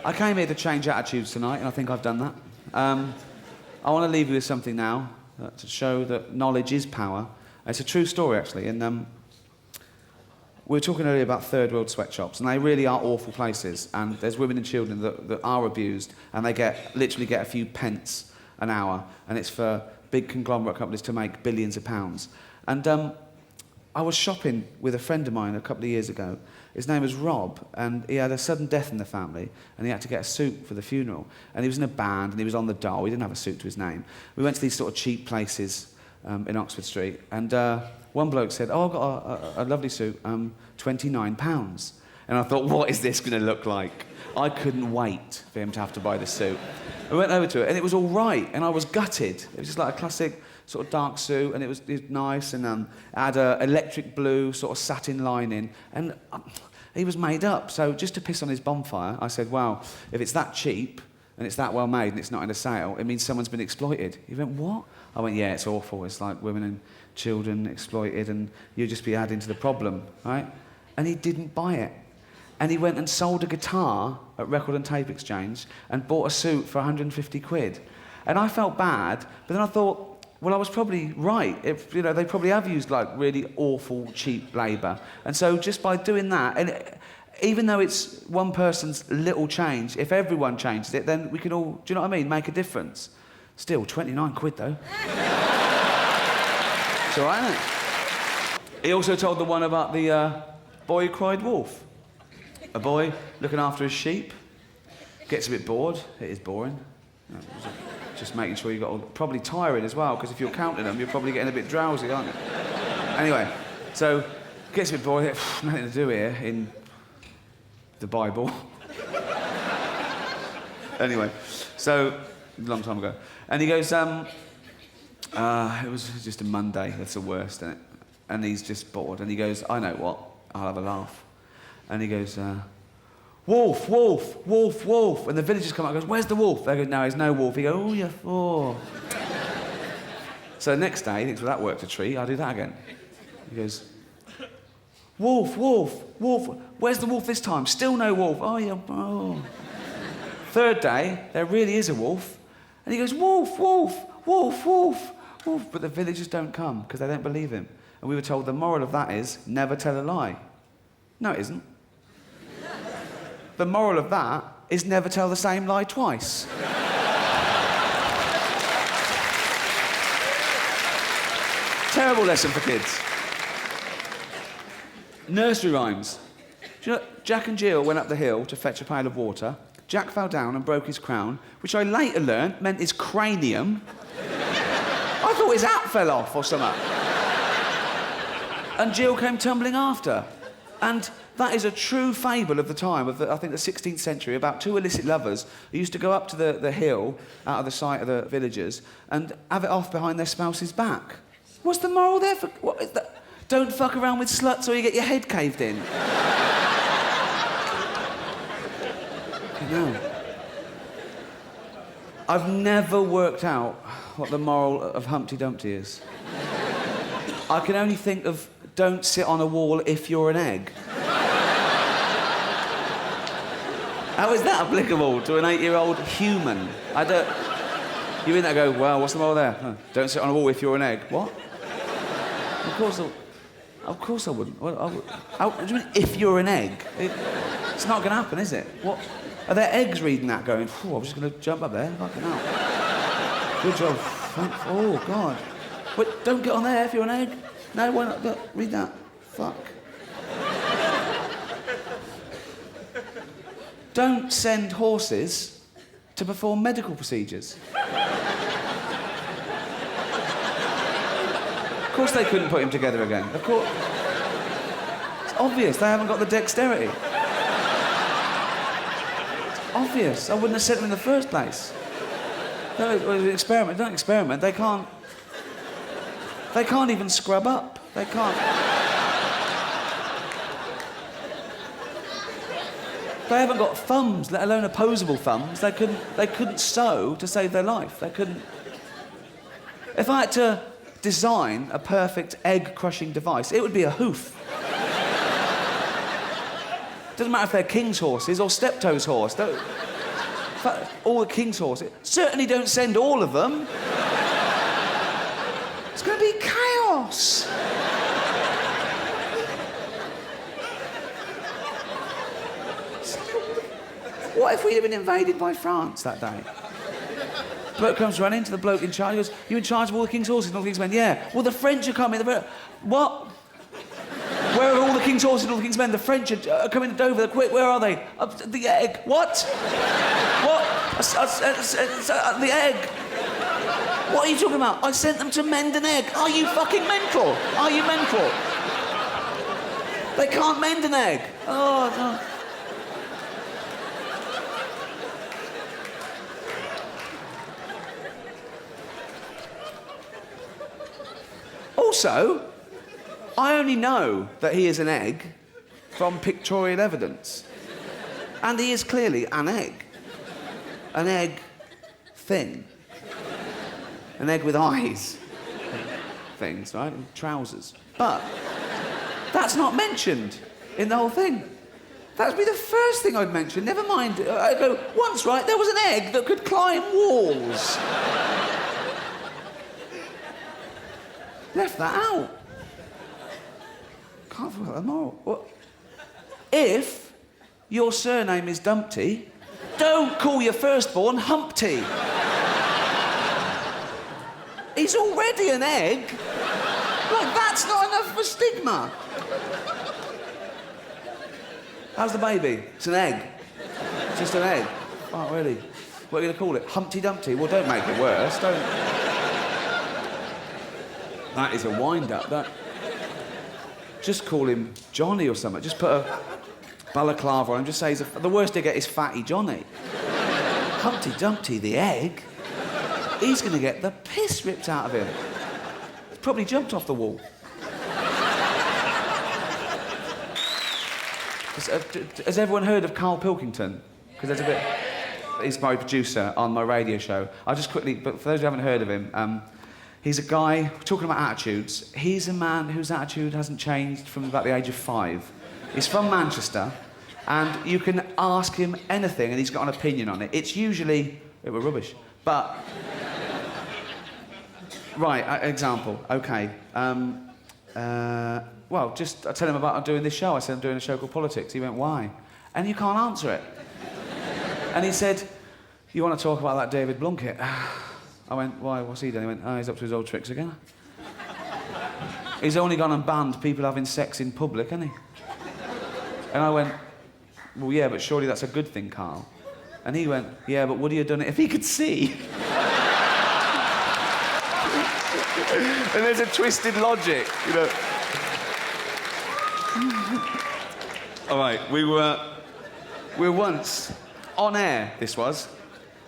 I came here to change attitudes tonight, and I think I've done that. I want to leave you with something now to show that knowledge is power. It's a true story, actually. And we were talking earlier about third world sweatshops, and they really are awful places. And there's women and children that are abused, and they literally get a few pence an hour, and it's for big conglomerate companies to make billions of pounds. And I was shopping with a friend of mine a couple of years ago. His name was Rob, and he had a sudden death in the family, and he had to get a suit for the funeral. And he was in a band, and he was on the dole. He didn't have a suit to his name. We went to these sort of cheap places in Oxford Street, and one bloke said, "Oh, I've got a lovely suit, £29. And I thought, what is this going to look like? I couldn't wait for him to have to buy the suit. We went over to it, and it was all right, and I was gutted. It was just like a classic sort of dark suit, and it was nice, and it had an electric blue sort of satin lining, and he was made up. So just to piss on his bonfire, I said, "Wow, if it's that cheap, and it's that well made, and it's not in a sale, it means someone's been exploited." He went, "What?" I went, "Yeah, it's awful. It's like women and children exploited, and you'd just be adding to the problem, right?" And he didn't buy it. And he went and sold a guitar at Record and Tape Exchange and bought a suit for 150 quid. And I felt bad, but then I thought, well, I was probably right. If, you know, they probably have used like really awful, cheap labour. And so just by doing that, and even though it's one person's little change, if everyone changes it, then we can all, do you know what I mean, make a difference. Still, 29 quid though. It's all right, isn't it? He also told the one about the boy who cried wolf. A boy looking after his sheep, gets a bit bored. It is boring. Just making sure you got probably tiring as well, because if you're counting them, you're probably getting a bit drowsy, aren't you? Anyway, so gets a bit bored. Nothing to do here in the Bible. Anyway, so a long time ago, and he goes, it was just a Monday. That's the worst, isn't it? And he's just bored, and he goes, "I know what. I'll have a laugh." And he goes, "Wolf, wolf, wolf, wolf." And the villagers come up and goes, "Where's the wolf?" They go, "No, there's no wolf." He goes, "Oh, you fool." So the next day, he thinks, well, that worked a treat, I'll do that again. He goes, "Wolf, wolf, wolf. Where's the wolf this time?" Still no wolf. "Oh, yeah, oh." Third day, there really is a wolf. And he goes, "Wolf, wolf, wolf, wolf, wolf." But the villagers don't come because they don't believe him. And we were told the moral of that is, never tell a lie. No, it isn't. The moral of that is never tell the same lie twice. Terrible lesson for kids. Nursery rhymes. Do you know, Jack and Jill went up the hill to fetch a pail of water. Jack fell down and broke his crown, which I later learned meant his cranium. I thought his hat fell off or something. And Jill came tumbling after. And that is a true fable of the time, of I think the 16th century, about two illicit lovers who used to go up to the hill, out of the sight of the villagers, and have it off behind their spouse's back. What's the moral there? What is that? Don't fuck around with sluts or you get your head caved in. No. I've never worked out what the moral of Humpty Dumpty is. I can only think of don't sit on a wall if you're an egg. How is that applicable to an 8-year-old human? I don't... You in there go, well, what's the moral there? Oh, don't sit on a wall if you're an egg. What? Of course I wouldn't. What do you mean, if you're an egg? It's not going to happen, is it? What? Are there eggs reading that going, I'm just going to jump up there? Fucking hell. Good job. Oh, God. Wait, don't get on there if you're an egg. No, why not? Look, read that. Fuck. Don't send horses to perform medical procedures. Of course they couldn't put him together again. Of course. It's obvious, they haven't got the dexterity. It's obvious. I wouldn't have sent them in the first place. No, it was an experiment. Don't experiment. They can't even scrub up. They can't. They haven't got thumbs, let alone opposable thumbs. They couldn't sew to save their life. They couldn't. If I had to design a perfect egg-crushing device, it would be a hoof. Doesn't matter if they're king's horses or Steptoe's horse. All the king's horses. Certainly don't send all of them. It's going to be chaos. What if we'd have been invaded by France that day? Bloke comes running to the bloke in charge. He goes, "You in charge of all the king's horses and all the king's men?" "Yeah." "Well, the French are coming." "What? Where are all the king's horses and all the king's men?" "The French are coming to Dover. They're quick. Where are they?" "The egg." "What? What? The egg." "What are you talking about?" "I sent them to mend an egg." Are you fucking mental? Are you mental? They can't mend an egg. Oh, no. Also, I only know that he is an egg from pictorial evidence. And he is clearly an egg. An egg thing. An egg with eyes. Things, right? And trousers. But that's not mentioned in the whole thing. That would be the first thing I'd mention. Never mind. I'd go, once, right, there was an egg that could climb walls. Left that out. Can't forget that moral. What? If your surname is Dumpty, don't call your firstborn Humpty. He's already an egg. Like, that's not enough of a stigma. How's the baby? It's an egg. It's just an egg. Oh, really? What are you going to call it? Humpty Dumpty? Well, don't make it worse. Don't... That is a wind-up, that. Just call him Johnny or something. Just put a balaclava on him. Just say the worst they get is Fatty Johnny. Humpty Dumpty, the egg. He's going to get the piss ripped out of him. He's probably jumped off the wall. Has everyone heard of Karl Pilkington? Because there's a bit... He's my producer on my radio show. I'll just quickly... But for those who haven't heard of him... he's a guy, talking about attitudes, he's a man whose attitude hasn't changed from about the age of 5. He's from Manchester, and you can ask him anything and he's got an opinion on it. It's usually, it were rubbish, but... Right, example, okay. Well, I tell him about doing this show. I said I'm doing a show called Politics. He went, "Why?" And you can't answer it. And he said, "You want to talk about that David Blunkett?" I went, "Why? What's he done?" He went, "Oh, he's up to his old tricks again." He's only gone and banned people having sex in public, hasn't he? And I went, "Well, yeah, but surely that's a good thing, Karl." And he went, "Yeah, but would he have done it if he could see?" And there's a twisted logic, you know. All right, we were once on air, this was.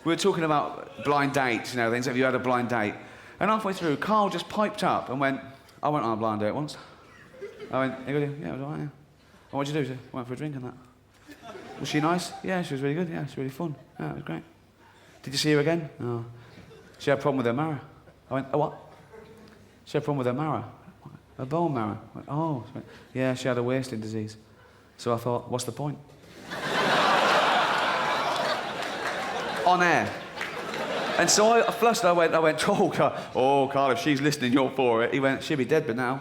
We were talking about blind dates, you know, things. Have you had a blind date? And halfway through, Karl just piped up and went, "I went on a blind date once." I went, "You good? Yeah, it was all right, yeah." "And what'd you do?" He said, "Went for a drink and that." "Was she nice?" "Yeah, she was really good. Yeah, she was really fun. Yeah, it was great." "Did you see her again?" "No." "She had a problem with her marrow." I went, "Oh, what?" "She had a problem with her marrow." "Her bone marrow." I went, "Oh." She went, "Yeah, she had a wasting disease." So I thought, what's the point? On air. And so I flushed. I went, "Oh, Karl, if she's listening, you're for it." He went, "She'll be dead by now."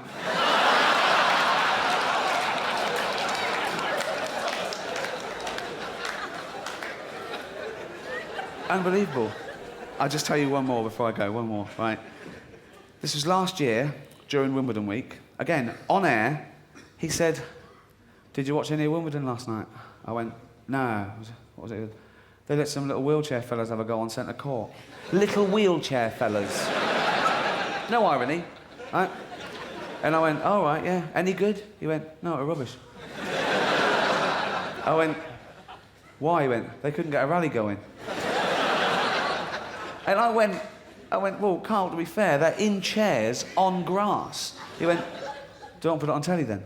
Unbelievable. I'll just tell you one more before I go. One more, right? This was last year, during Wimbledon week. Again, on air, he said, "Did you watch any of Wimbledon last night?" I went, "No." What was it? "They let some little wheelchair fellas have a go on centre court." Little wheelchair fellas. No irony, right? And I went, "Oh, right, yeah. Any good?" He went, "No, they're rubbish." I went, "Why?" He went, "They couldn't get a rally going." And I went, "Well, Karl, to be fair, they're in chairs on grass." He went, "Don't put it on telly then."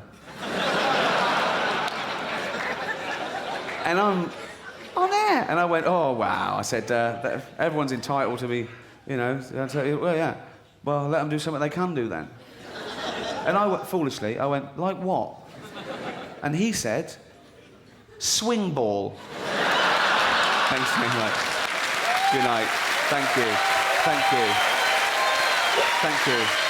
And I'm on air. And I went, "Oh, wow." I said, "Everyone's entitled to be, you know." "Well, yeah. Well, let them do something they can do then." And I went, foolishly, I went, "Like what?" And he said, swing ball. Thanks very much. Good night. Thank you. Thank you. Thank you.